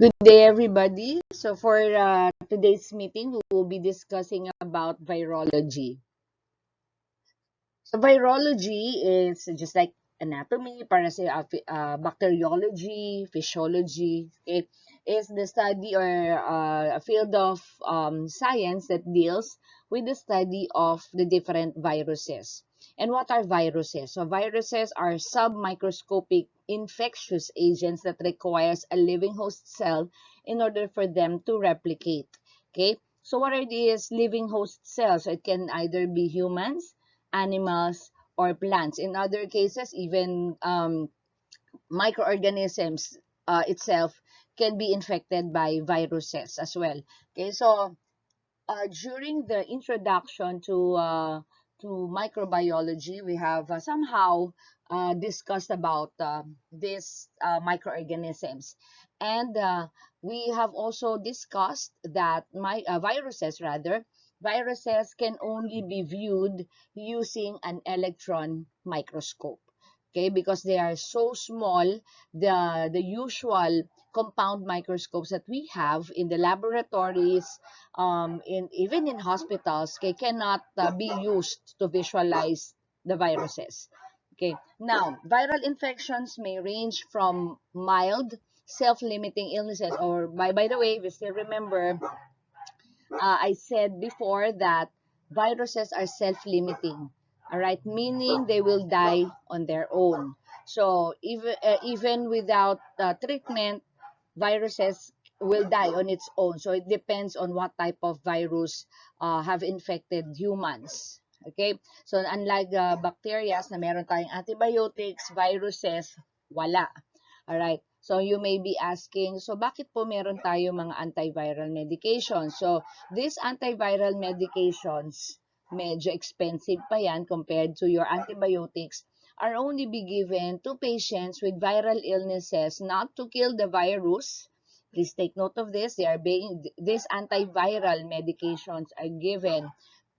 Good day, everybody. So, for today's meeting, we will be discussing about virology. So, virology is just like anatomy, bacteriology, physiology. It is the study or a field of science that deals with the study of the different viruses. And what are viruses? So, viruses are submicroscopic infectious agents that requires a living host cell in order for them to replicate. Okay. So, what are these living host cells? So, it can either be humans, animals, or plants. In other cases, even microorganisms itself can be infected by viruses as well. Okay, so during the introduction to microbiology, we have somehow discussed about these microorganisms, and we have also discussed that viruses can only be viewed using an electron microscope. Okay, because they are so small, the usual compound microscopes that we have in the laboratories, in even in hospitals, okay, cannot be used to visualize the viruses. Okay, now viral infections may range from mild self-limiting illnesses, or by the way, we still remember, I said before that viruses are self-limiting. All right, meaning they will die on their own. So even without treatment, viruses will die on its own. So it depends on what type of virus have infected humans. Okay? So unlike bacteria na meron tayong antibiotics, viruses, wala. Alright. So you may be asking, so bakit po meron tayo mga antiviral medications? So these antiviral medications, medyo expensive pa yan compared to your antibiotics, are only be given to patients with viral illnesses, not to kill the virus. Please take note of this. These antiviral medications are given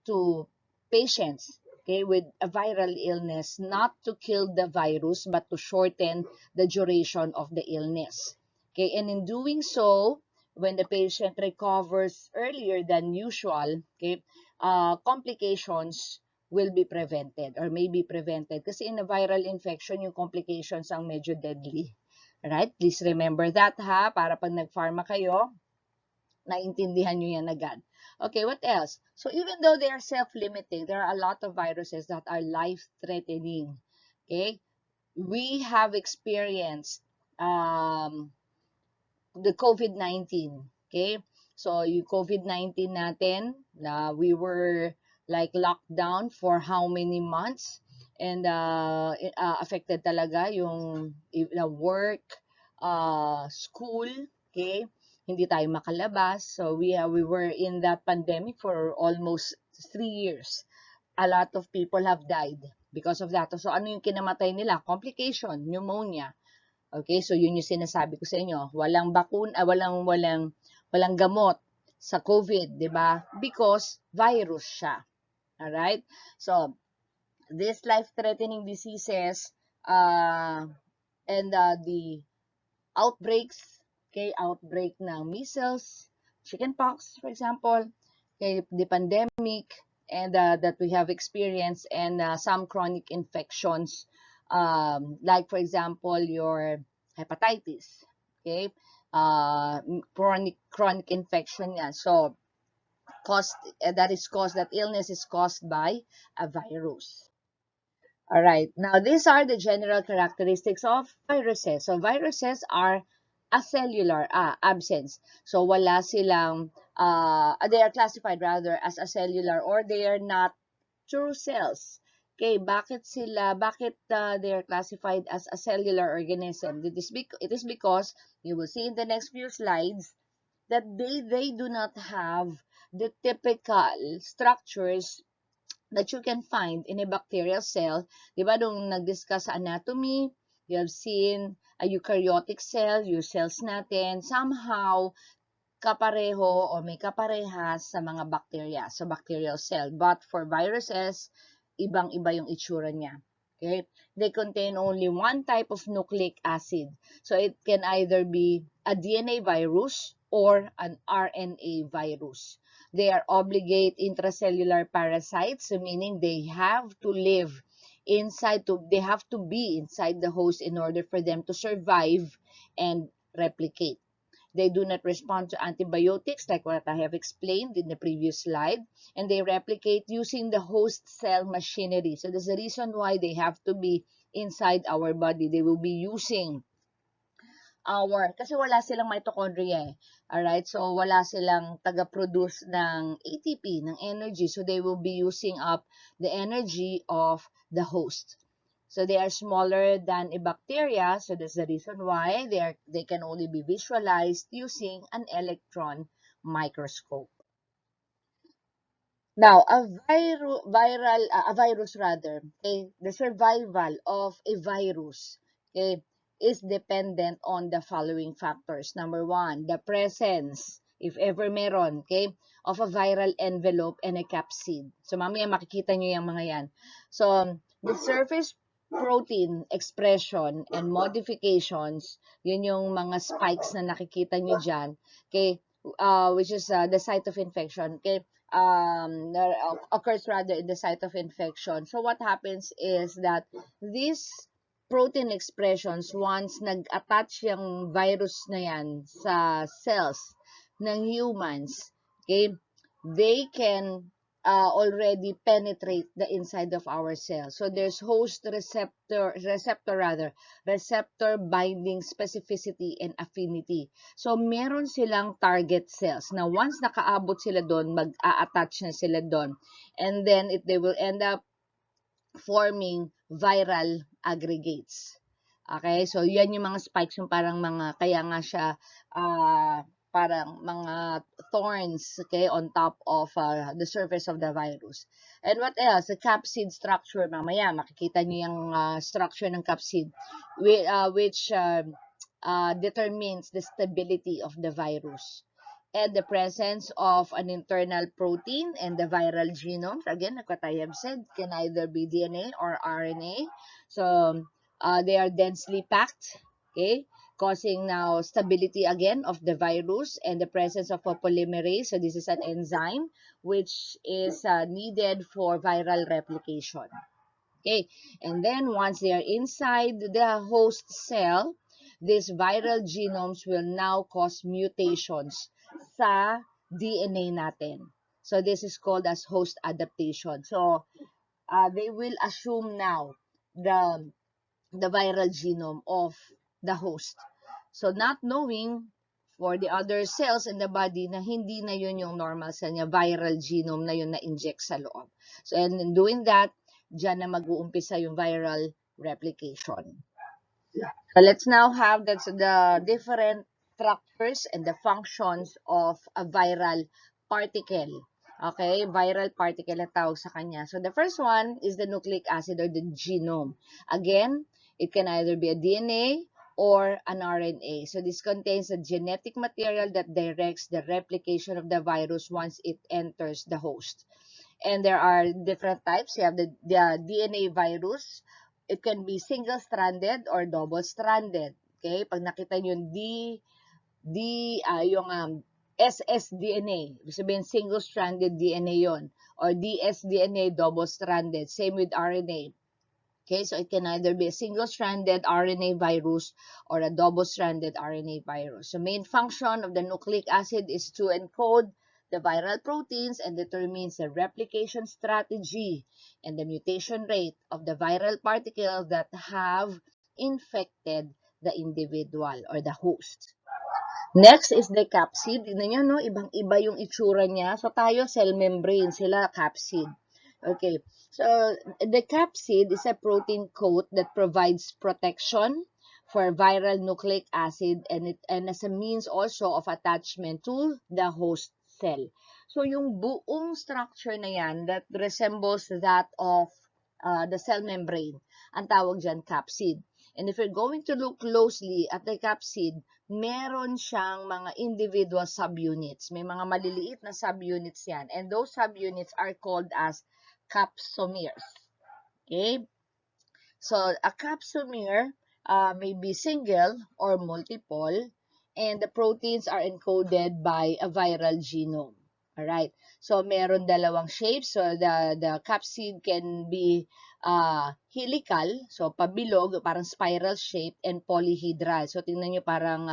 to patients, okay, with a viral illness, not to kill the virus but to shorten the duration of the illness. Okay, and in doing so, when the patient recovers earlier than usual, okay, complications will be prevented or may be prevented. Kasi in a viral infection, yung complications ang medyo deadly. Right? Please remember that ha, para pag nag-pharma kayo, naintindihan nyo yan agad. Okay, what else? So even though they are self-limiting, there are a lot of viruses that are life-threatening. Okay? We have experienced the COVID-19. Okay? So yung COVID-19 natin, we were like locked down for how many months? And affected talaga yung work, school, okay? Hindi tayo makalabas. So we were in that pandemic for almost 3 years. A lot of people have died because of that. So ano yung kinamatay nila? Complication, pneumonia. Okay, so yun yung sinasabi ko sa inyo. Walang bakuna, walang gamot sa COVID, 'di ba? Because virus siya. All right? So, these life-threatening diseases and the outbreaks, okay, outbreak ng measles, chickenpox, for example, okay, the pandemic, and that we have experienced, and some chronic infections, like for example, your hepatitis, okay, chronic infection yan. So, that illness is caused by a virus. All right. Now, these are the general characteristics of viruses. So, viruses are acellular absence. So, wala silang, they are classified rather as acellular, or they are not true cells. Okay, bakit they are classified as a cellular organism? It is because you will see in the next few slides that they do not have the typical structures that you can find in a bacterial cell. Di ba, nung nag-discuss sa anatomy, you have seen a eukaryotic cell, yung cells natin, somehow kapareho o may kaparehas sa mga bacteria, sa bacterial cell. But for viruses, ibang-iba yung itsura niya. Okay, they contain only one type of nucleic acid. So it can either be a DNA virus or an RNA virus. They are obligate intracellular parasites, so meaning they have to live they have to be inside the host in order for them to survive and replicate. They do not respond to antibiotics like what I have explained in the previous slide, and they replicate using the host cell machinery. So there's a reason why they have to be inside our body. They will be using kasi wala silang mitochondria eh. Alright, so wala silang taga-produce ng ATP, ng energy. So they will be using up the energy of the host. So they are smaller than a bacteria, so that's the reason why they can only be visualized using an electron microscope. Now, a virus rather, okay, the survival of a virus, okay, is dependent on the following factors. Number one, the presence, if ever meron, okay, of a viral envelope and a capsid. So, mamaya makikita nyo yung mga yan. So, the surface protein expression and modifications, yun yung mga spikes na nakikita nyo dyan, okay, which is the site of infection, okay, that occurs rather in the site of infection. So what happens is that these protein expressions, once nag-attach yung virus na yan sa cells ng humans, okay, they can already penetrate the inside of our cells. So there's receptor binding specificity and affinity. So meron silang target cells. Now once nakaabot sila doon, mag-a-attach na sila doon. And then they will end up forming viral aggregates. Okay? So yan yung mga spikes, yung parang mga, kaya nga siya parang mga thorns, okay, on top of the surface of the virus. And what else? The capsid structure, mamaya makikita niyo yung structure ng capsid, which determines the stability of the virus. And the presence of an internal protein and the viral genome, again, like what I have said, can either be DNA or RNA. So they are densely packed, okay, causing now stability again of the virus and the presence of a polymerase. So this is an enzyme which is needed for viral replication. Okay, and then once they are inside the host cell, these viral genomes will now cause mutations sa DNA natin. So this is called as host adaptation. So they will assume now the viral genome of the host. So not knowing for the other cells in the body na hindi na yun yung normal cell niya, viral genome na yun na-inject sa loob. So and in doing that, dyan na mag-uumpisa yung viral replication. So let's now have the different structures and the functions of a viral particle. Okay, viral particle ang tawag sa kanya. So the first one is the nucleic acid or the genome. Again, it can either be a DNA or an RNA. So this contains a genetic material that directs the replication of the virus once it enters the host. And there are different types. You have the DNA virus. It can be single-stranded or double-stranded. Okay? Pag nakita nyo yung ssDNA, ibig sabihin single-stranded DNA yon, or dsDNA double-stranded. Same with RNA. Okay, so it can either be a single-stranded RNA virus or a double-stranded RNA virus. So main function of the nucleic acid is to encode the viral proteins and determines the replication strategy and the mutation rate of the viral particles that have infected the individual or the host. Next is the capsid. Tignan nyo, no? Ibang-iba yung itsura niya. So tayo, cell membrane, sila capsid. Okay, so the capsid is a protein coat that provides protection for viral nucleic acid and as a means also of attachment to the host cell. So yung buong structure na yan that resembles that of the cell membrane, ang tawag dyan capsid. And if you're going to look closely at the capsid, meron siyang mga individual subunits. May mga maliliit na subunits yan. And those subunits are called as capsomeres. Okay? So a capsomer may be single or multiple, and the proteins are encoded by a viral genome. Alright, so meron dalawang shapes. So the capsid can be helical, so pabilog, parang spiral shape, and polyhedral. So tingnan nyo parang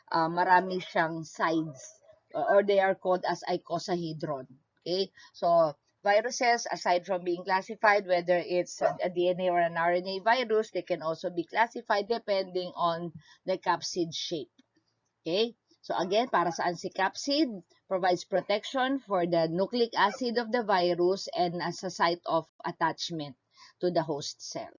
marami siyang sides, or they are called as icosahedron. Okay, so viruses, aside from being classified whether it's a DNA or an RNA virus, they can also be classified depending on the capsid shape. Okay? So again, para saan si capsid? Provides protection for the nucleic acid of the virus and as a site of attachment to the host cell.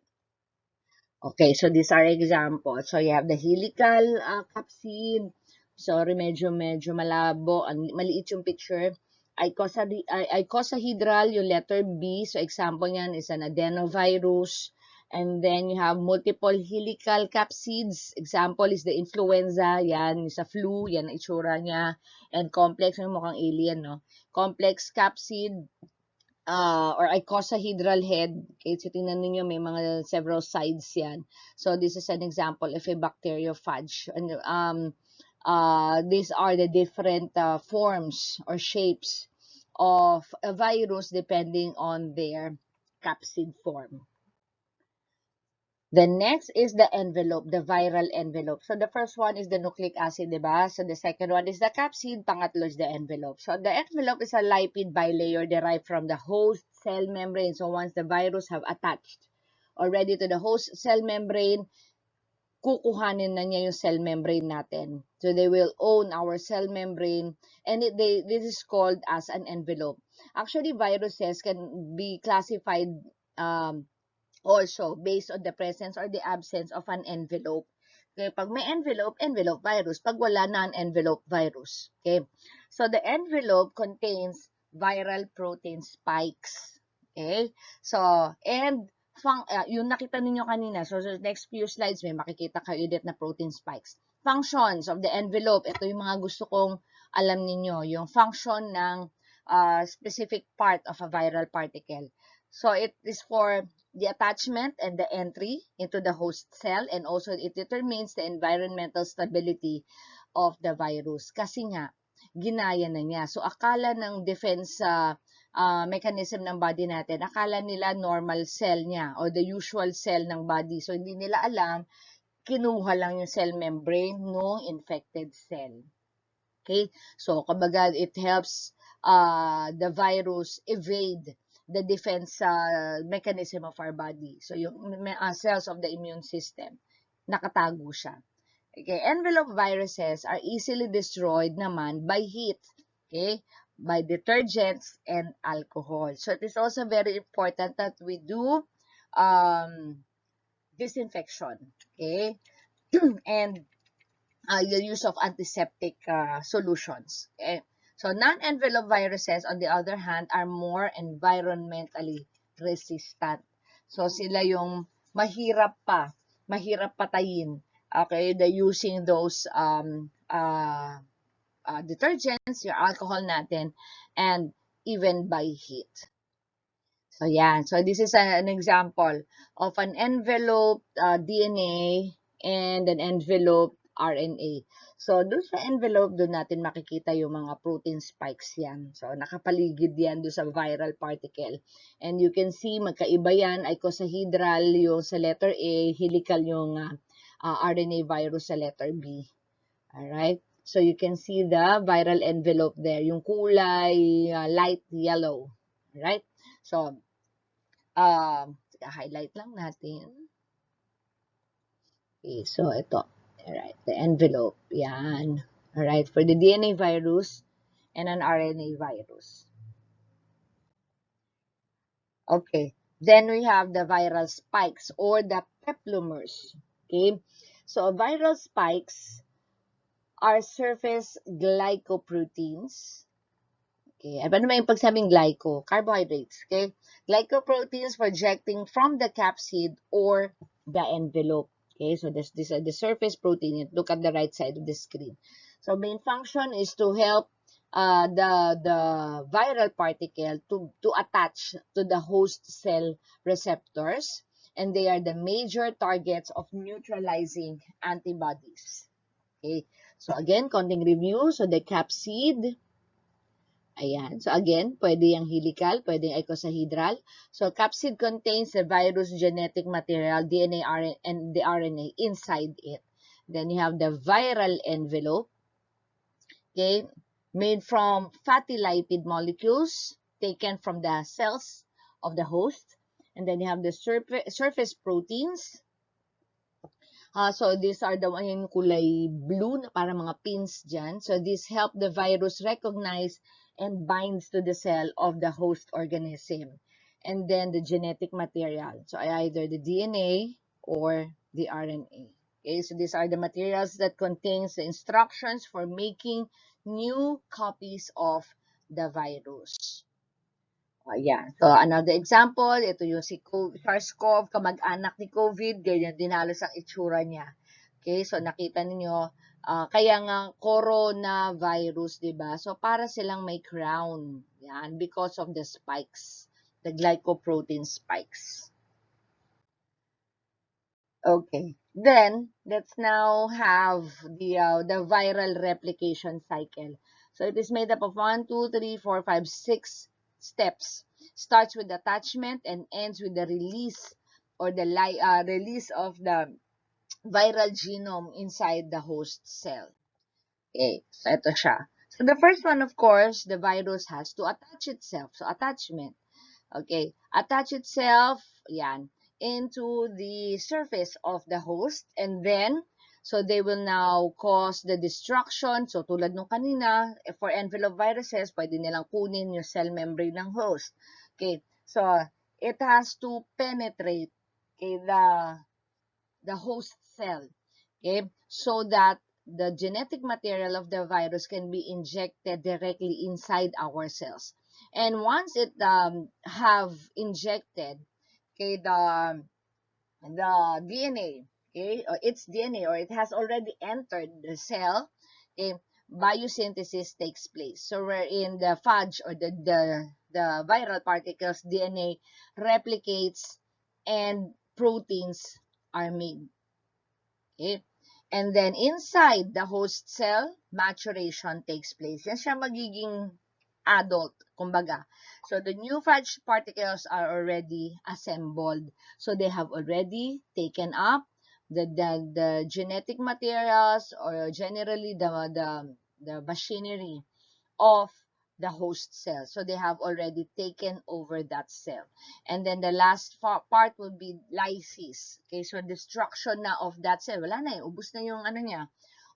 Okay, so these are examples. So you have the helical capsid. Sorry, medyo malabo. Maliit yung picture. Icosahedral, yung letter B. So example niyan is an adenovirus. And then you have multiple helical capsids. Example is the influenza. Yan, sa flu. Yan ang itsura niya. And complex, yung mukhang alien, no? Complex capsid or icosahedral head. Okay, so tingnan ninyo, may mga several sides yan. So this is an example of a bacteriophage. And these are the different forms or shapes of a virus depending on their capsid form. The next is the envelope, the viral envelope. So the first one is the nucleic acid, diba? So the second one is the capsid, pangatlo is the envelope. So the envelope is a lipid bilayer derived from the host cell membrane. So once the virus have attached already to the host cell membrane, kukuhanin na niya yung cell membrane natin. So they will own our cell membrane, and this is called as an envelope. Actually, viruses can be classified also based on the presence or the absence of an envelope. Okay, pag may envelope, envelope virus. Pag wala, non-envelope virus. Okay, so the envelope contains viral protein spikes. Okay, so and yung nakita ninyo kanina, so the next few slides may makikita kayo ulit na protein spikes. Functions of the envelope, ito yung mga gusto kong alam ninyo, yung function ng specific part of a viral particle. So it is for the attachment and the entry into the host cell, and also it determines the environmental stability of the virus. Kasi nga, ginaya na niya. So akala ng defense mechanism ng body natin, akala nila normal cell niya or the usual cell ng body. So hindi nila alam, kinuha lang yung cell membrane ng infected cell. Okay? So kumbaga, it helps the virus evade the defense mechanism of our body. So yung cells of the immune system, nakatago siya. Okay, envelope viruses are easily destroyed naman by heat, okay, by detergents and alcohol. So it is also very important that we do disinfection, okay, and the use of antiseptic solutions. Okay? So non-envelope viruses, on the other hand, are more environmentally resistant. So sila yung mahirap patayin. Okay, using those detergents, your alcohol natin, and even by heat. So yan. So this is an example of an envelope DNA and an envelope RNA. So doon sa envelope, doon natin makikita yung mga protein spikes yan. So nakapaligid yan doon sa viral particle. And you can see magkaiba yan, icosahedral yung sa letter A, helical yung RNA virus sa letter B. Alright? So you can see the viral envelope there, yung kulay light yellow. Alright? So highlight lang natin. Okay, so ito. Alright, the envelope. Yan. Alright, for the DNA virus and an RNA virus. Okay, then we have the viral spikes or the peplomers. Okay, so viral spikes are surface glycoproteins. Okay, ano ba yung pagsabing glyco? Carbohydrates, okay? Glycoproteins projecting from the capsid or the envelope. Okay, so this is the surface protein. Look at the right side of the screen. So main function is to help the viral particle to attach to the host cell receptors and they are the major targets of neutralizing antibodies. Okay, so again, konting review. So the capsid, ayan. So again, pwede yung helical, pwede yung icosahedral. So capsid contains the virus genetic material, DNA, RNA, and the RNA inside it. Then you have the viral envelope, okay, made from fatty lipid molecules taken from the cells of the host. And then you have the surface proteins. So these are the one yung kulay blue na para mga pins dyan. So these help the virus recognize and binds to the cell of the host organism. And then the genetic material. So either the DNA or the RNA. Okay, so these are the materials that contains the instructions for making new copies of the virus. Ayan. So, another example, ito yung si SARS-CoV, kamag-anak ni COVID, ganyan din halos ang itsura niya. Okay, so nakita niyo kaya nga coronavirus, 'di ba? So, para silang may crown. Yan, because of the spikes, the glycoprotein spikes. Okay. Then, let's now have the viral replication cycle. So, it is made up of 1, 2, 3, 4, 5, 6 steps. Starts with attachment and ends with the release or the release of the viral genome inside the host cell. Okay, so ito siya. So, the first one, of course, the virus has to attach itself. So, attachment. Okay, attach itself, yan, into the surface of the host, and then, so they will now cause the destruction. So, tulad nung kanina, for envelope viruses, pwede nilang kunin yung cell membrane ng host. Okay, so, it has to penetrate, okay, the host cell, okay, so that the genetic material of the virus can be injected directly inside our cells. And once it have injected, okay, the DNA, okay, or its DNA, or it has already entered the cell, okay, biosynthesis takes place. So wherein the phage or the viral particles DNA replicates and proteins are made. Okay? And then inside the host cell, maturation takes place. Yan siya magiging adult, kumbaga. So the new phage particles are already assembled. So they have already taken up the genetic materials, or generally the machinery of the host cell. So they have already taken over that cell. And then the last part will be lysis. Okay, so destruction na of that cell. Wala na eh, ubos na yung ano niya.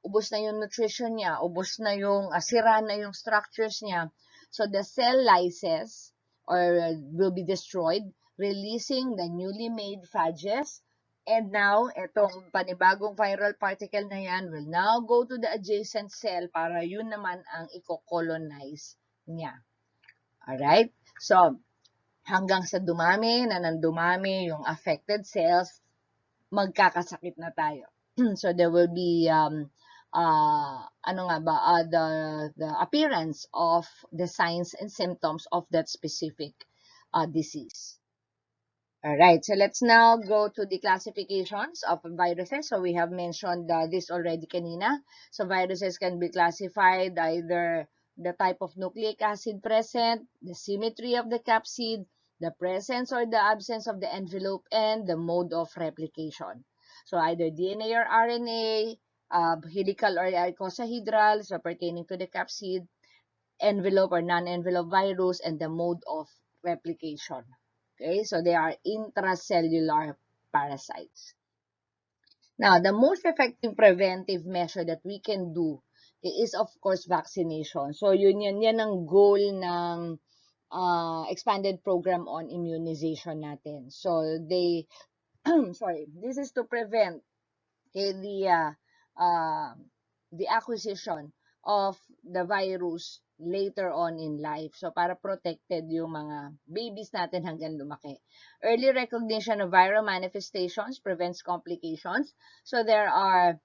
Ubos na yung nutrition niya, ubos na yung sira na yung structures niya. So the cell lyses or will be destroyed, releasing the newly made phages. And now, itong panibagong viral particle na yan will now go to the adjacent cell para yun naman ang i-colonize niya. Alright? So, hanggang sa dumami na nandumami yung affected cells, magkakasakit na tayo. So, there will be the appearance of the signs and symptoms of that specific disease. Alright, so let's now go to the classifications of viruses. So we have mentioned this already kanina. So viruses can be classified either the type of nucleic acid present, the symmetry of the capsid, the presence or the absence of the envelope, and the mode of replication. So either DNA or RNA, helical or icosahedral, so pertaining to the capsid, envelope or non-envelope virus, and the mode of replication. Okay, so they are intracellular parasites. Now, the most effective preventive measure that we can do is, of course, vaccination. So, yan ang goal ng expanded program on immunization natin. So, they, sorry, this is to prevent the acquisition of the virus later on in life. So, para protected yung mga babies natin hanggang lumaki. Early recognition of viral manifestations prevents complications. So, there are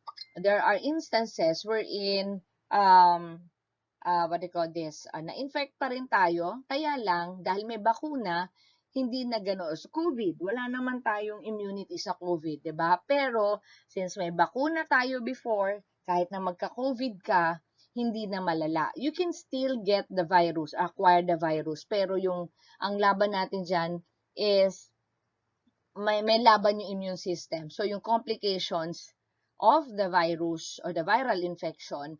instances wherein, what do you call this, na-infect pa rin tayo, kaya lang, dahil may bakuna, hindi na gano'n. So, COVID, wala naman tayong immunity sa COVID, 'di ba? Pero since may bakuna tayo before, kahit na magka-COVID ka, hindi na malala. You can still get the virus, acquire the virus, pero ang laban natin diyan is may laban yung immune system. So, yung complications of the virus or the viral infection,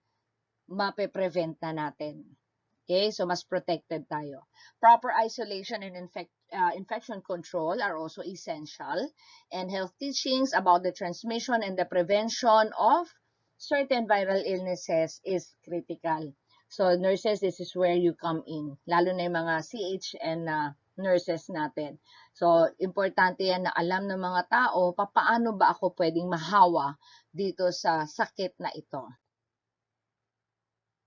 mape-prevent na natin. Okay, so mas protected tayo. Proper isolation and infection control are also essential, and health teachings about the transmission and the prevention of certain viral illnesses is critical. So nurses, this is where you come in, lalo na yung mga CH and nurses natin. So importante yan na alam ng mga tao, paano ba ako pwedeng mahawa dito sa sakit na ito.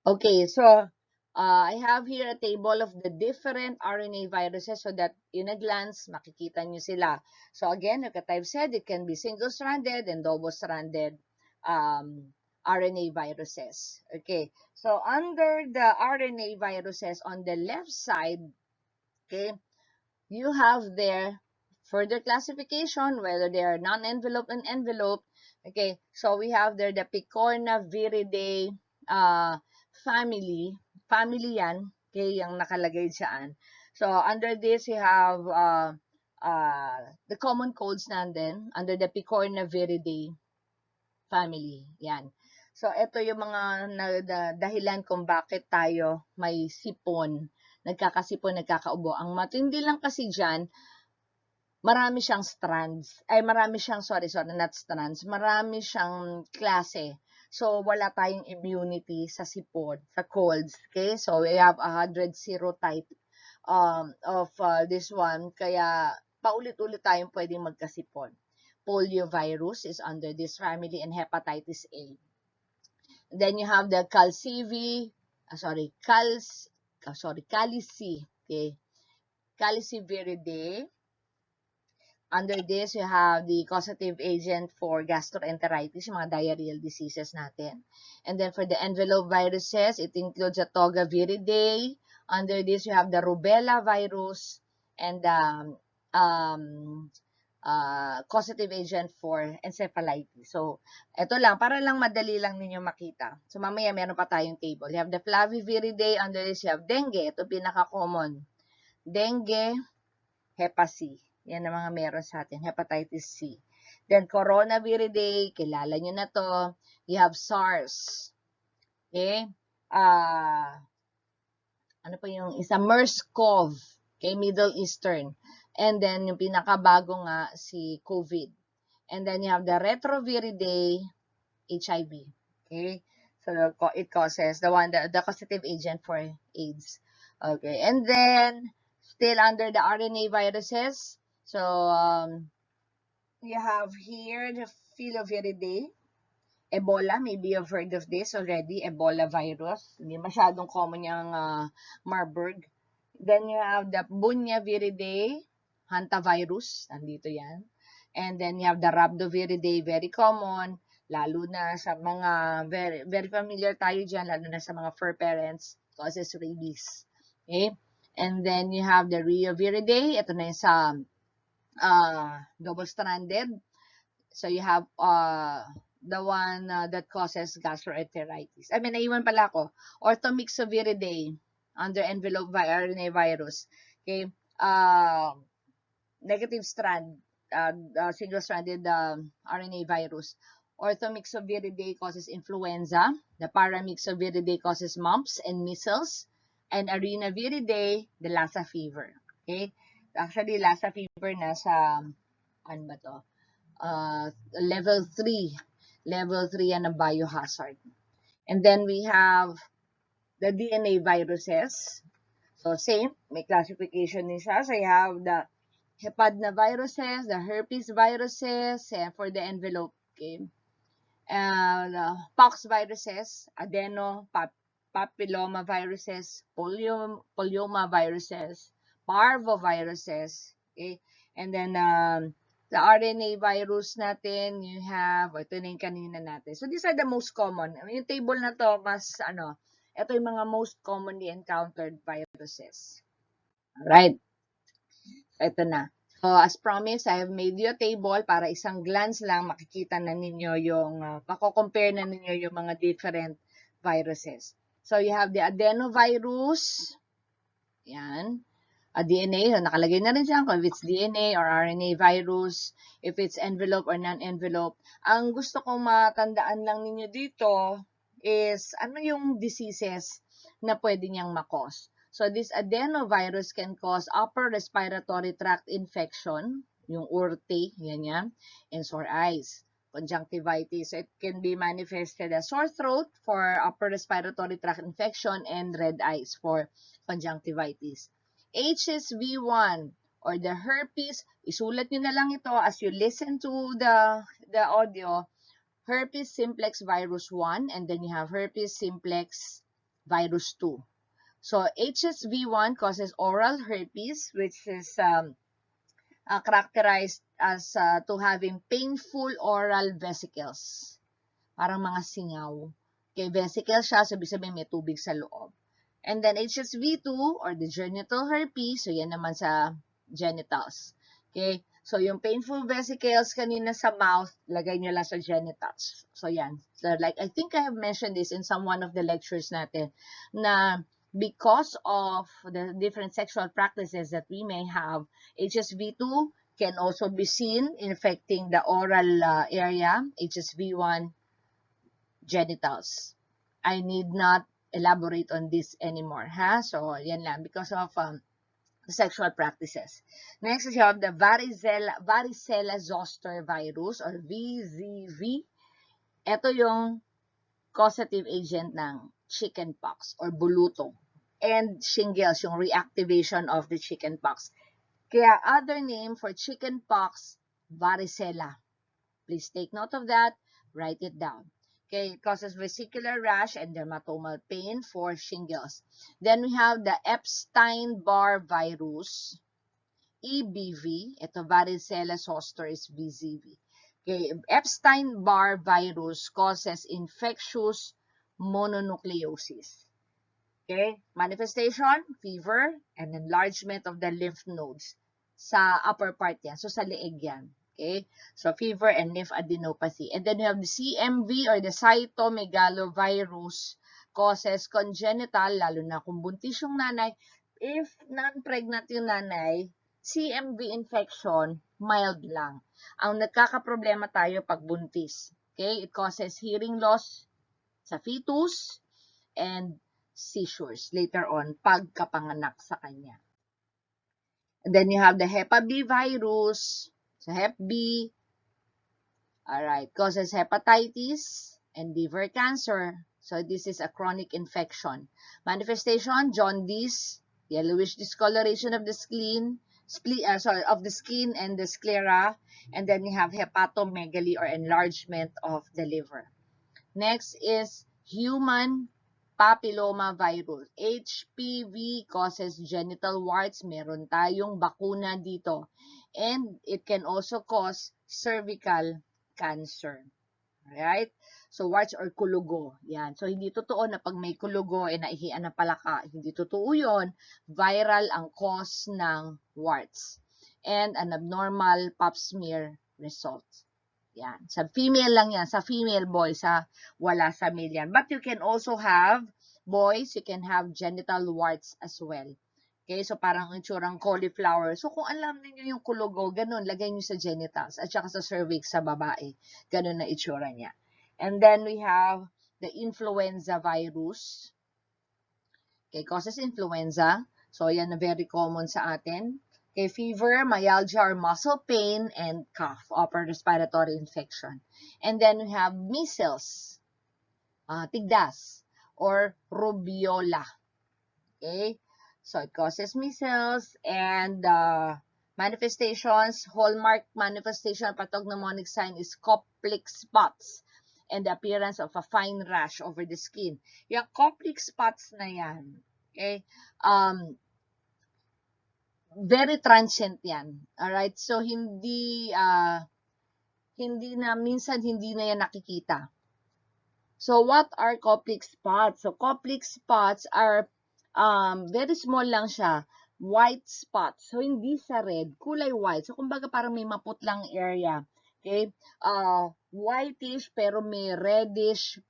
Okay, so I have here a table of the different RNA viruses so that in a glance, makikita nyo sila. So again, like I've said, it can be single-stranded and double-stranded RNA viruses. Okay, so under the RNA viruses on the left side, okay, you have there further classification, whether they are non-enveloped and enveloped. Okay, so we have there the Picornaviridae family yan, okay, yung nakalagay dyan. So, under this, you have the common codes nandun, under the Picornaviridae family, yan. So, ito yung mga dahilan kung bakit tayo may sipon, nagkakasipon, nagkakaubo. Ang matindi lang kasi dyan, marami siyang marami siyang klase. So, wala tayong immunity sa sipon, sa colds. Okay? So, we have 100 serotype of this one. Kaya, paulit-ulit tayong pwedeng magkasipon. Poliovirus is under this family and hepatitis A. Then, you have the Calcivi, Calici. Okay? Caliciviridae. Under this, you have the causative agent for gastroenteritis, yung mga diarrheal diseases natin. And then for the envelope viruses, it includes the Togaviridae. Under this, you have the rubella virus and the causative agent for encephalitis. So, ito lang, para lang madali lang ninyo makita. So, mamaya meron pa tayong table. You have the Flaviviridae. Under this, you have dengue. Ito pinaka-common. Dengue, Hepa C. Yan ang mga meron sa atin. Hepatitis C. Then, Coronaviridae. Kilala nyo na to. You have SARS. Okay? Ano pa yung isa? MERS-CoV. Okay? Middle Eastern. And then, yung pinakabago nga, si COVID. And then, you have the Retroviridae, HIV. Okay? So, it causes, the causative agent for AIDS. Okay. And then, still under the RNA viruses, so, you have here the Filoviridae, Ebola, maybe you've heard of this already, Ebola virus. Hindi masyadong common yung Marburg. Then you have the Bunyaviridae, hantavirus, nandito yan. And then you have the Rhabdoviridae, very common, lalo na sa mga, very, very familiar tayo dyan, lalo na sa mga fur parents, causes rabies. Okay? And then you have the Reoviridae, ito na yung sa double-stranded. So you have the one that causes gastroenteritis. Naiwan pala ako. Orthomyxoviridae under envelope RNA virus. Okay? Negative strand, single-stranded RNA virus. Orthomyxoviridae causes influenza. The Paramyxoviridae causes mumps and measles. And Arenaviridae, the Lassa fever. Okay? Actually, Lassa fever nasa, ano ba to? Level 3. Level 3 yan ng biohazard. And then we have the DNA viruses. So, same. May classification din siya. So, you have the Hepadna viruses, the herpes viruses, and for the envelope, okay? And pox viruses, adeno, papilloma viruses, polyoma viruses, parvoviruses, okay? And then, the RNA virus natin, you have, ito na yung kanina natin. So, these are the most common. Yung table na to, ito yung mga most commonly encountered viruses. Alright. Ito na. So, as promised, I have made you a table para isang glance lang makikita na ninyo yung, mako-compare na ninyo yung mga different viruses. So, you have the adenovirus. Yan. A DNA, so nakalagay na rin siya kung if it's DNA or RNA virus, if it's envelope or non-envelope. Ang gusto kong matandaan lang ninyo dito is ano yung diseases na pwede niyang makos. So, this adenovirus can cause upper respiratory tract infection, yung urti, yan, and sore eyes, conjunctivitis. So, it can be manifested as sore throat for upper respiratory tract infection and red eyes for conjunctivitis. HSV1 or the herpes, isulat nyo na lang ito as you listen to the audio. Herpes simplex virus 1 and then you have herpes simplex virus 2. So, HSV1 causes oral herpes, which is characterized as to having painful oral vesicles. Parang mga singaw. Okay, vesicles siya, so ibig sabihin may tubig sa loob. And then HSV2 or the genital herpes, so yan naman sa genitals. Okay, so yung painful vesicles kanina sa mouth, lagay nyo lang sa genitals. So yan. So like, I think I have mentioned this in one of the lectures natin, na because of the different sexual practices that we may have, HSV2 can also be seen infecting the oral area, HSV1 genitals. I need not elaborate on this anymore, ha? So, yan lang, because of sexual practices. Next, we have the varicella zoster virus or VZV. Ito yung causative agent ng chickenpox or bulutong and shingles, yung reactivation of the chickenpox. Kaya other name for chickenpox, varicella. Please take note of that, write it down. Okay, it causes vesicular rash and dermatomal pain for shingles. Then we have the Epstein-Barr virus, EBV. Ito, varicella zoster is VZV. Okay, Epstein-Barr virus causes infectious mononucleosis. Okay, manifestation, fever, and enlargement of the lymph nodes. Sa upper part yan, so sa leeg yan. Okay, so fever and lymphadenopathy. And then you have the CMV or the cytomegalovirus causes congenital, lalo na kung buntis yung nanay. If non-pregnant yung nanay, CMV infection, mild lang. Ang nagkakaproblema tayo pag buntis. Okay, it causes hearing loss sa fetus and seizures later on pagkapanganak sa kanya. And then you have the Hep B virus. So Hep B, alright, causes hepatitis and liver cancer. So this is a chronic infection. Manifestation, jaundice, yellowish discoloration of the skin, of the skin and the sclera, and then you have hepatomegaly or enlargement of the liver. Next is human papilloma virus. HPV causes genital warts. Meron tayong bakuna dito. And it can also cause cervical cancer. Alright? So, warts or kulugo. Yan. So, hindi totoo na pag may kulugo, naihian na palaka. Hindi totoo yun. Viral ang cause ng warts. And an abnormal pap smear result. Yan. Sa female lang yan. Sa female boy. Wala sa male yan. But you can also have, boys, you can have genital warts as well. Okay, so parang itsurang cauliflower. So kung alam niyo yung kulugo, ganun, lagay niyo sa genitals at saka sa cervix sa babae. Ganun na itsura niya. And then we have the influenza virus. Okay, causes influenza. So yan na very common sa atin. Okay, fever, myalgia or muscle pain, and cough, upper respiratory infection. And then we have measles, tigdas, or rubiola. Okay, so it causes measles and manifestations, hallmark manifestation, pathognomonic sign is Koplik spots and the appearance of a fine rash over the skin. Yung Koplik spots na yan, okay, very transient yan. Alright, so minsan hindi na yan nakikita. So what are Koplik spots? So Koplik spots are very small lang siya, white spots. So, hindi sa red, kulay white. So, kumbaga parang may maputlang area. Okay? Whitish pero may reddish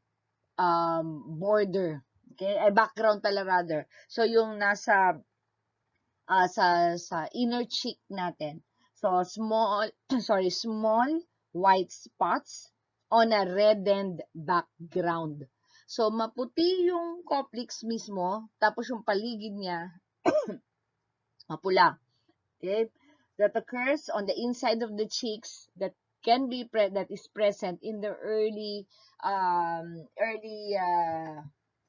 border. Okay? Ay, background pala rather. So, yung nasa sa inner cheek natin. So, small, small white spots on a reddened background. So, maputi yung complex mismo, tapos yung paligid niya, mapula. Okay? That occurs on the inside of the cheeks that can be that is present in the early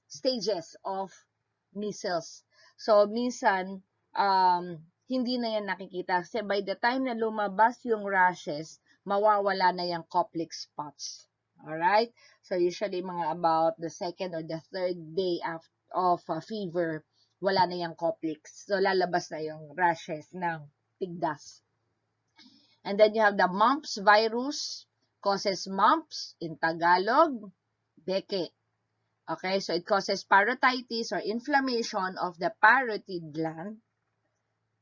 stages of measles. So, minsan, hindi na yan nakikita. Kasi by the time na lumabas yung rashes, mawawala na yung complex spots. Alright? So, usually, mga about the second or the third day of fever, wala na yung complex. So, lalabas na yung rashes ng tigdas. And then you have the mumps virus, causes mumps, in Tagalog, beke. Okay, so it causes parotitis or inflammation of the parotid gland.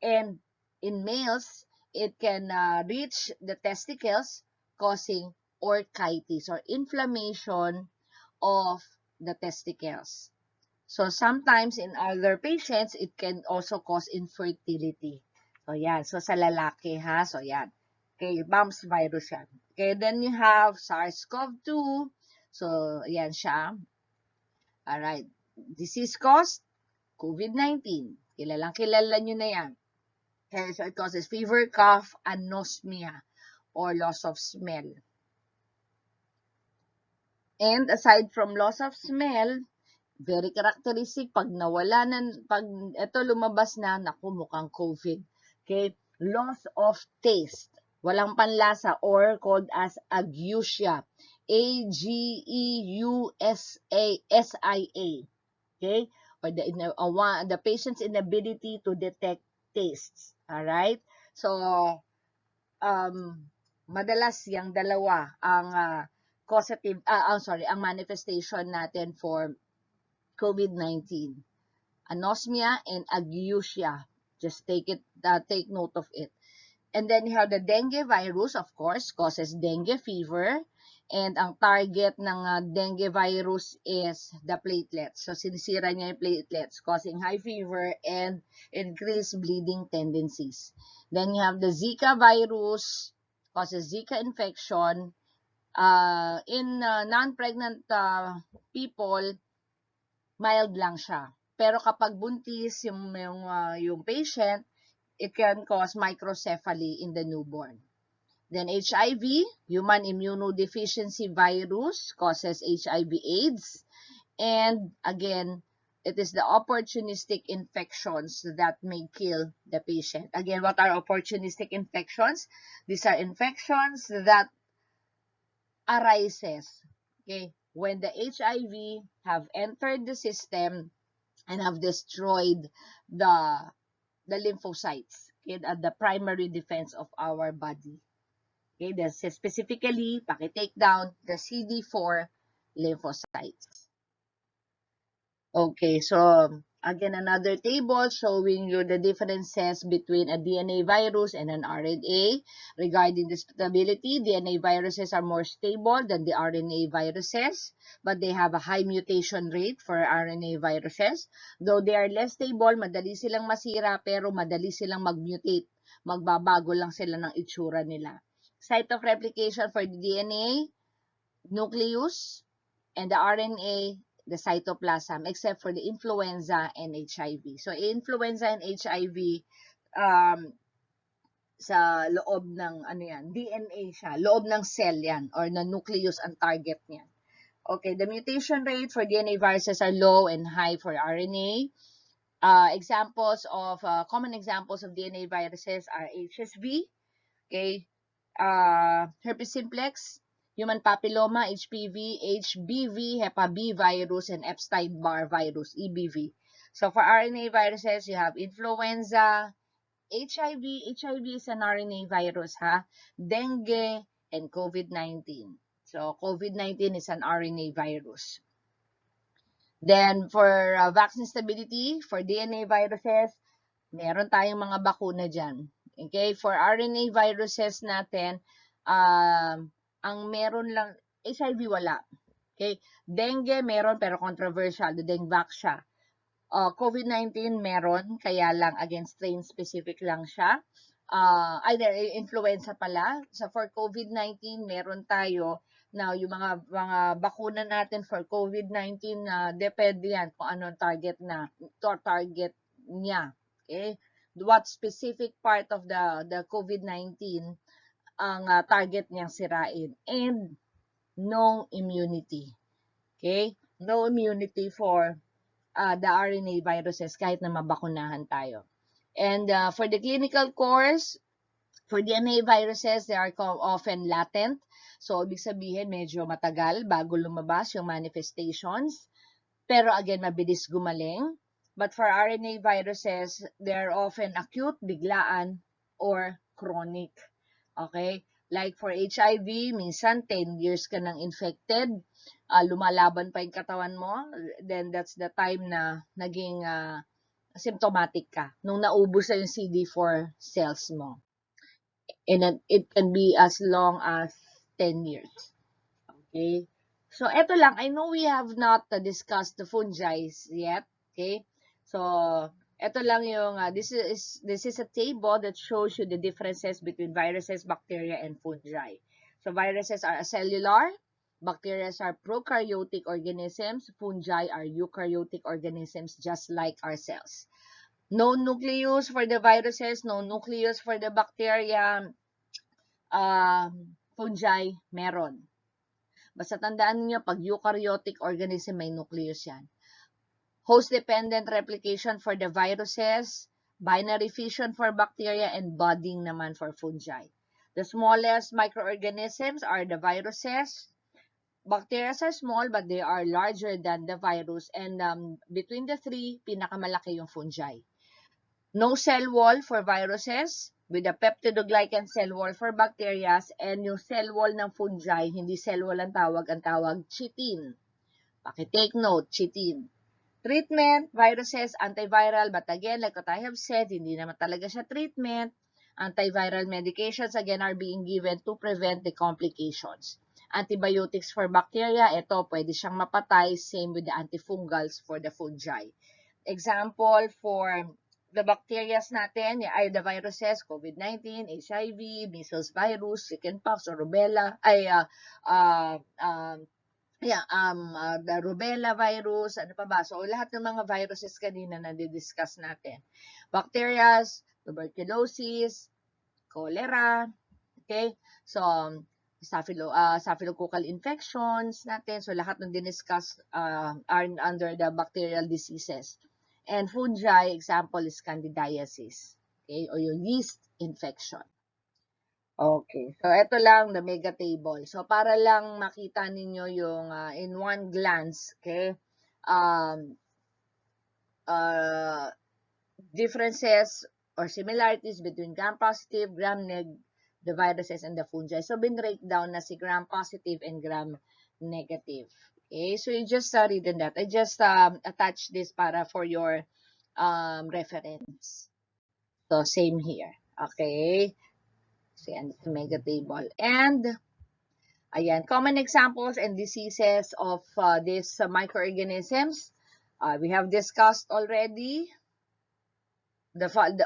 And in males, it can reach the testicles, causing orchitis or inflammation of the testicles. So sometimes in other patients, it can also cause infertility. So yan, so sa lalaki ha, so yan. Okay, mumps virus yan. Okay, then you have SARS-CoV-2. So yan siya. Alright, disease caused, COVID-19. Kilala nyo na yan. Okay, so it causes fever, cough, anosmia, or loss of smell. And aside from loss of smell, very characteristic, pag nawala na, pag ito lumabas na, naku, mukhang COVID. Okay, loss of taste. Walang panlasa or called as ageusia. A-G-E-U-S-A-S-I-A. Okay? Or the patient's inability to detect tastes. Alright? So, madalas yung dalawa ang causative, ang manifestation natin for COVID-19. Anosmia and ageusia. Just take note of it. And then you have the dengue virus, of course, causes dengue fever. And ang target ng dengue virus is the platelets. So, sinisira niya yung platelets, causing high fever and increased bleeding tendencies. Then you have the Zika virus, causes Zika infection. In non-pregnant people, mild lang siya. Pero kapag buntis yung patient, it can cause microcephaly in the newborn. Then HIV, human immunodeficiency virus, causes HIV/AIDS. And again, it is the opportunistic infections that may kill the patient. Again, what are opportunistic infections? These are infections that arises, okay, when the HIV have entered the system and have destroyed the lymphocytes, okay, the primary defense of our body. Okay, this is specifically, paki-take down the CD4 lymphocytes. Okay, so again, another table showing you the differences between a DNA virus and an RNA. Regarding the stability, DNA viruses are more stable than the RNA viruses, but they have a high mutation rate for RNA viruses. Though they are less stable, madali silang masira, pero madali silang mag-mutate. Magbabago lang sila ng itsura nila. Site of replication for the DNA, nucleus, and the RNA, the cytoplasm, except for the influenza and HIV. So, influenza and HIV, sa loob ng, DNA siya, loob ng cell yan, or na nucleus ang target niyan. Okay, the mutation rate for DNA viruses are low and high for RNA. Common examples of DNA viruses are HSV, okay, herpes simplex, human papilloma, HPV, HBV, Hepa B virus, and Epstein-Barr virus, EBV. So for RNA viruses, you have influenza, HIV. HIV is an RNA virus, dengue, and COVID-19. So COVID-19 is an RNA virus. Then for vaccine stability, for DNA viruses, Meron tayong mga bakuna dyan. Okay? For RNA viruses natin, ang meron lang, HIV wala. Okay? Dengue meron pero controversial. Dengvax siya. COVID-19 meron, kaya lang against strain specific lang siya. Either influenza pala. So for COVID-19, meron tayo now yung mga bakuna natin for COVID-19 na depende yan kung anong target niya. Okay? What specific part of the COVID-19 ang target niyang sirain, and no immunity. Okay? No immunity for the RNA viruses kahit na mabakunahan tayo. And for the clinical course, for DNA viruses, they are often latent. So, ibig sabihin, medyo matagal bago lumabas yung manifestations. Pero again, mabilis gumaling. But for RNA viruses, they're often acute, biglaan, or chronic. Okay? Like for HIV, minsan 10 years ka nang infected, lumalaban pa yung katawan mo, then that's the time na naging symptomatic ka, nung naubos na yung CD4 cells mo. And it can be as long as 10 years. Okay? So, eto lang. I know we have not discussed the fungi yet. Okay? So, eto lang yung, this is a table that shows you the differences between viruses, bacteria, and fungi. So, viruses are acellular. Bacteria are prokaryotic organisms. Fungi are eukaryotic organisms just like our cells. No nucleus for the viruses, no nucleus for the bacteria. Fungi, meron. Basta tandaan niyo, pag eukaryotic organism, may nucleus yan. Host-dependent replication for the viruses, binary fission for bacteria, and budding naman for fungi. The smallest microorganisms are the viruses. Bacteria are small, but they are larger than the virus. And between the three, pinakamalaki yung fungi. No cell wall for viruses, with a peptidoglycan cell wall for bacteria, and yung cell wall ng fungi, hindi cell wall ang tawag chitin. Paki-take note, chitin. Treatment, viruses, antiviral, but again, like what I have said, hindi naman talaga siya treatment. Antiviral medications, again, are being given to prevent the complications. Antibiotics for bacteria, ito, pwede siyang mapatay, same with the antifungals for the fungi. Example for the bacteria natin, ay the viruses, COVID-19, HIV, measles virus, chickenpox, or rubella, the rubella virus, ano pa ba? So, lahat ng mga viruses kanina na di-discuss natin. Bacteria, tuberculosis, cholera, okay? So, staphylococcal infections natin. So, lahat ng diniscuss are under the bacterial diseases. And fungi, example is candidiasis, okay, or yung yeast infection. Okay, so ito lang the mega table. So para lang makita ninyo yung in one glance, okay, differences or similarities between gram-positive, gram-neg, the viruses, and the fungi. So bin-break down na si gram-positive and gram-negative. Okay, so you just read in that. I just attach this para for your reference. So, same here. Okay. So, yan, the mega table. And, ayan, common examples and diseases of these microorganisms. We have discussed already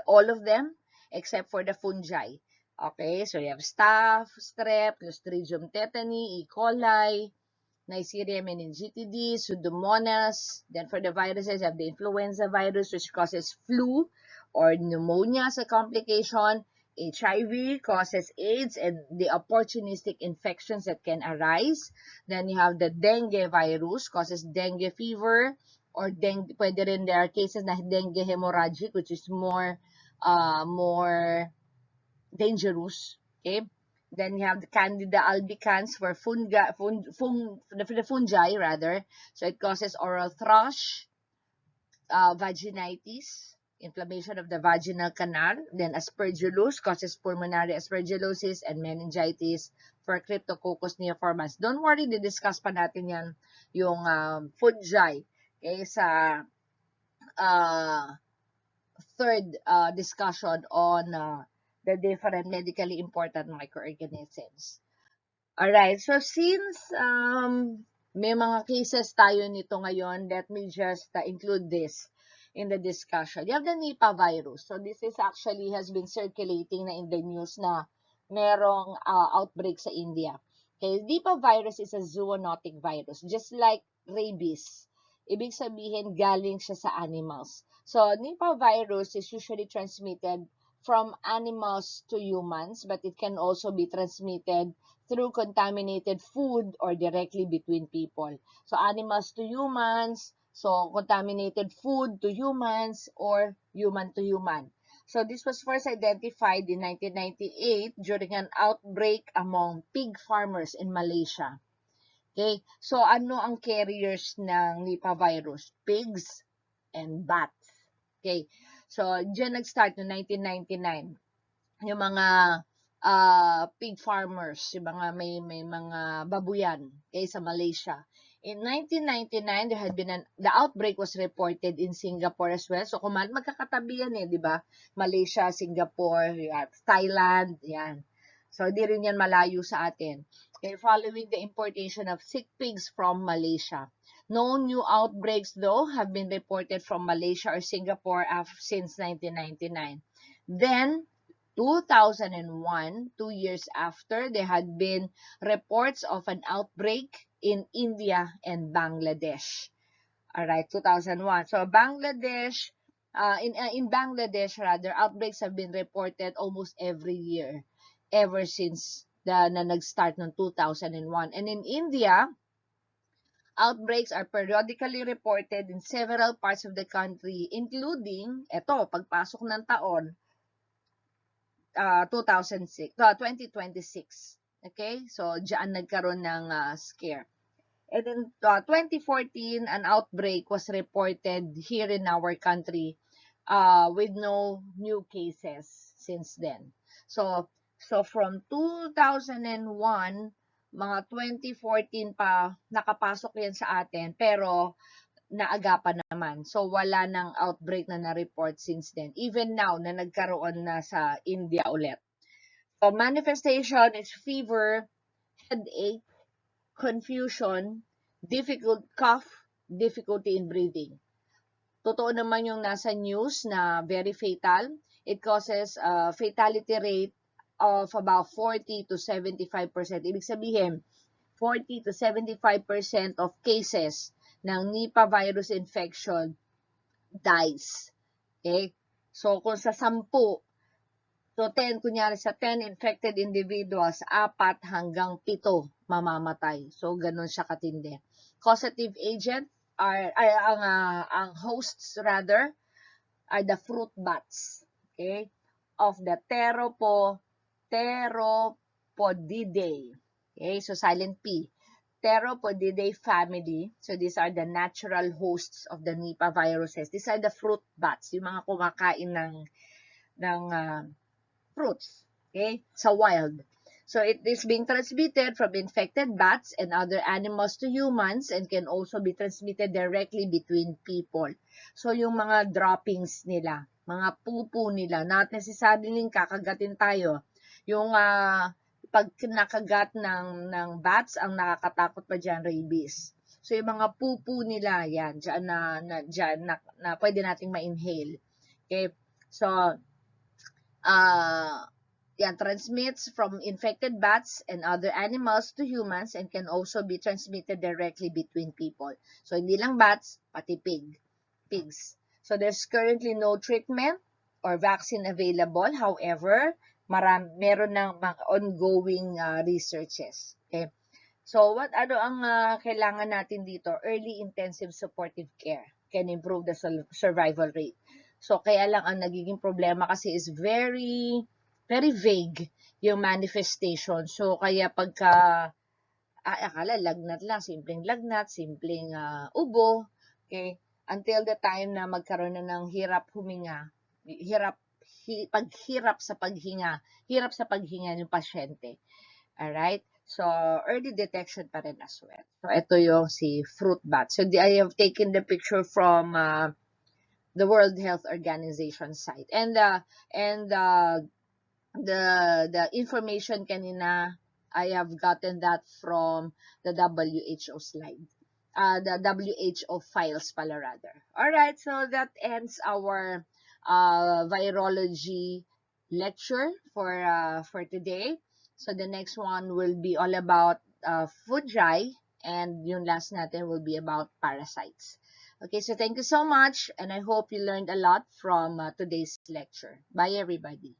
all of them except for the fungi. Okay, so you have staph, strep, Clostridium tetani, E. coli, Neisseria meningitidis, Pseudomonas. Then for the viruses, you have the influenza virus, which causes flu or pneumonia as a complication. HIV causes AIDS and the opportunistic infections that can arise. Then you have the dengue virus, causes dengue fever, or dengue, pwede rin there are cases na dengue hemorrhagic, which is more dangerous. Okay? Then you have the Candida albicans for the fungi rather. So it causes oral thrush, vaginitis, inflammation of the vaginal canal. Then aspergillus causes pulmonary aspergillosis and meningitis for Cryptococcus neoformans. Don't worry, di-discuss pa natin yan yung fungi. Okay, sa third discussion on the different medically important microorganisms. Alright, so since may mga cases tayo nito ngayon, let me just include this in the discussion. You have the Nipah virus. So this is actually has been circulating na in the news na merong outbreak sa India. Okay, Nipah virus is a zoonotic virus, just like rabies. Ibig sabihin, galing siya sa animals. So Nipah virus is usually transmitted from animals to humans, but it can also be transmitted through contaminated food or directly between people. So animals to humans, so contaminated food to humans, or human to human. So this was first identified in 1998 during an outbreak among pig farmers in Malaysia. Okay? So ano ang carriers ng Nipah virus? Pigs and bats. Okay? So diyan nag-start no 1999. Yung mga pig farmers, yung mga may mga babuyan, okay, sa Malaysia. In 1999, there had been the outbreak was reported in Singapore as well. So, magkakatabi yan di ba? Malaysia, Singapore, Thailand, yan. So, di rin yan malayo sa atin. Okay, following the importation of sick pigs from Malaysia. No new outbreaks, though, have been reported from Malaysia or Singapore since 1999. Then, 2001, 2 years after, there had been reports of an outbreak in India and Bangladesh. Alright, 2001. So Bangladesh, in Bangladesh rather, outbreaks have been reported almost every year ever since na nag-start ng 2001. And in India, outbreaks are periodically reported in several parts of the country, including, pagpasok ng taon, 2026. Okay? So, diyan nagkaroon ng scare. And in 2014, an outbreak was reported here in our country with no new cases since then. So from 2001, mga 2014 pa, nakapasok yan sa atin, pero naagapan naman. So, wala nang outbreak na na-report since then. Even now, na nagkaroon na sa India ulit. So, manifestation is fever, headache, confusion, difficult cough, difficulty in breathing. Totoo naman yung nasa news na very fatal. It causes a fatality rate of about 40 to 75%. Ibig sabihin, 40 to 75% of cases ng Nipah virus infection dies. Okay? So, kung sa 10, so 10, kunyari sa 10 infected individuals, 4 hanggang 7 mamamatay. So, ganun siya katindi. Causative agent ang hosts rather, are the fruit bats. Okay? Of the Theropodidae. Okay? So, silent P. Theropodidae family. So, these are the natural hosts of the Nipah viruses. These are the fruit bats, yung mga kumakain ng fruits, okay, sa wild. So, it is being transmitted from infected bats and other animals to humans and can also be transmitted directly between people. So, yung mga droppings nila, mga pupo nila, not necessarily kakagatin tayo. Yung pag nakagat ng bats, ang nakakatakot pa dyan, rabies. So, yung mga pupo nila, yan, dyan na pwede nating ma-inhale. Okay? So, yan, transmits from infected bats and other animals to humans and can also be transmitted directly between people. So, hindi lang bats, pati pigs. So, there's currently no treatment or vaccine available. However, meron ng mga ongoing researches. Okay? So, ano ang kailangan natin dito? Early intensive supportive care can improve the survival rate. So, kaya lang ang nagiging problema kasi is very, very vague yung manifestation. So, kaya pagka, akala lagnat lang, simpleng ubo, okay, until the time na magkaroon na ng hirap sa paghinga ng pasyente. Alright? So, early detection pa rin as well. So, ito yung si fruit bat. So, I have taken the picture from the World Health Organization site. And the information kanina, I have gotten that from the WHO slide. The WHO files pala rather. Alright, so that ends our virology lecture for today. So the next one will be all about food dye, and yung last natin will be about parasites. Okay, so thank you so much, and I hope you learned a lot from today's lecture. Bye everybody.